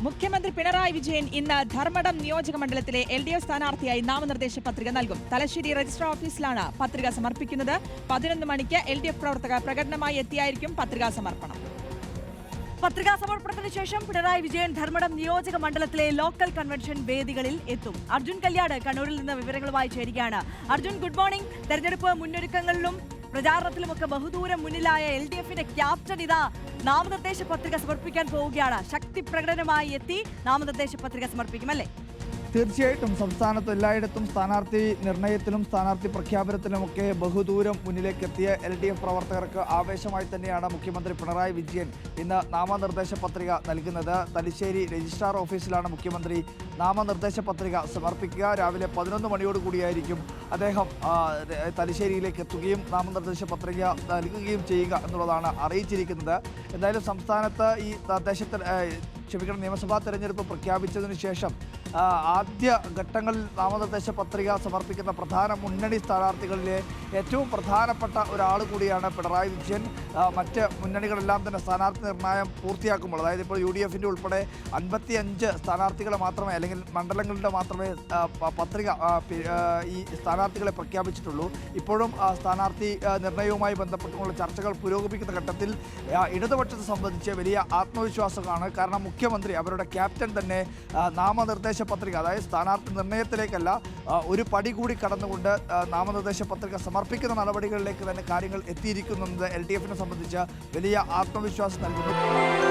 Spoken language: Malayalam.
മുഖ്യമന്ത്രി പിണറായി വിജയൻ ഇന്ന് ധർമ്മടം നിയോജക മണ്ഡലത്തിലെ LDF സ്ഥാനാർത്ഥിയായി നാമനിർദ്ദേശ പത്രിക നൽകും. തലശ്ശേരി രജിസ്ട്രാർ ഓഫീസിലാണ് പത്രിക സമർപ്പിക്കുന്നത്. 11 മണിക്ക് LDF പ്രവർത്തകർ പ്രകടനമായി എത്തിയായിരിക്കും പത്രികാ സമർപ്പണം. പത്രികാ സമർപ്പണത്തിന് ശേഷം പിണറായി വിജയൻ ധർമ്മടം നിയോജക മണ്ഡലത്തിലെ ലോക്കൽ കൺവെൻഷൻ വേദികളിൽ എത്തും. അർജുൻ കല്യാട് കണ്ണൂരിൽ നിന്ന് വിവരങ്ങളുമായി ചേരുകയാണ്. Arjun, good morning. തെരഞ്ഞെടുപ്പ് മുന്നൊരുക്കങ്ങളിലും പ്രചാരണത്തിലുമൊക്കെ ബഹുദൂരം മുന്നിലായ LDFന്റെ ക്യാപ്റ്റൻ ഇതാ നാമനിർദ്ദേശ പത്രിക സമർപ്പിക്കാൻ പോവുകയാണ്. ശക്തി പ്രകടനമായി എത്തി നാമനിർദ്ദേശ പത്രിക സമർപ്പിക്കുമല്ലേ? തീർച്ചയായിട്ടും സംസ്ഥാനത്ത് എല്ലായിടത്തും സ്ഥാനാർത്ഥി നിർണയത്തിലും സ്ഥാനാർത്ഥി പ്രഖ്യാപനത്തിലുമൊക്കെ ബഹുദൂരം മുന്നിലേക്ക് എത്തിയ LDF പ്രവർത്തകർക്ക് ആവേശമായി തന്നെയാണ് മുഖ്യമന്ത്രി പിണറായി വിജയൻ ഇന്ന് നാമനിർദ്ദേശ പത്രിക നൽകുന്നത്. തലശ്ശേരി രജിസ്ട്രാർ ഓഫീസിലാണ് മുഖ്യമന്ത്രി നാമനിർദ്ദേശ പത്രിക സമർപ്പിക്കുക. രാവിലെ 11 മണിയോടുകൂടിയായിരിക്കും അദ്ദേഹം തലശ്ശേരിയിലേക്ക് എത്തുകയും നാമനിർദ്ദേശ പത്രിക നൽകുകയും ചെയ്യുക എന്നുള്ളതാണ് അറിയിച്ചിരിക്കുന്നത്. എന്തായാലും സംസ്ഥാനത്ത് ഈ നിയമസഭാ തെരഞ്ഞെടുപ്പ് പ്രഖ്യാപിച്ചതിനു ശേഷം ആദ്യ ഘട്ടങ്ങളിൽ നാമനിർദ്ദേശ പത്രിക സമർപ്പിക്കുന്ന പ്രധാന മുന്നണി സ്ഥാനാർത്ഥികളിലെ ഏറ്റവും പ്രധാനപ്പെട്ട ഒരാൾ കൂടിയാണ് പിണറായി വിജയൻ. മറ്റ് മുന്നണികളെല്ലാം തന്നെ സ്ഥാനാർത്ഥി നിർണയം പൂർത്തിയാക്കുമ്പോൾ, അതായത് ഇപ്പോൾ UDFൻ്റെ ഉൾപ്പെടെ 55 സ്ഥാനാർത്ഥികളെ മാത്രമേ, അല്ലെങ്കിൽ മണ്ഡലങ്ങളുടെ മാത്രമേ പത്രിക ഈ സ്ഥാനാർത്ഥികളെ പ്രഖ്യാപിച്ചിട്ടുള്ളൂ. ഇപ്പോഴും സ്ഥാനാർത്ഥി നിർണയവുമായി ബന്ധപ്പെട്ടുള്ള ചർച്ചകൾ പുരോഗമിക്കുന്ന ഘട്ടത്തിൽ ഇടതുപക്ഷത്തെ സംബന്ധിച്ച് വലിയ ആത്മവിശ്വാസമാണ്. കാരണം മുഖ്യമന്ത്രി, അവരുടെ ക്യാപ്റ്റൻ തന്നെ നാമനിർദ്ദേശ പത്രിക, അതായത് സ്ഥാനാർത്ഥി നിർണയത്തിലേക്കല്ല, ഒരു പടി കൂടി കടന്നുകൊണ്ട് നാമനിർദ്ദേശ പത്രിക സമർപ്പിക്കുന്ന നടപടികളിലേക്ക് തന്നെ കാര്യങ്ങൾ എത്തിയിരിക്കുന്നത് LDFനെ സംബന്ധിച്ച് വലിയ ആത്മവിശ്വാസം നൽകുന്നു.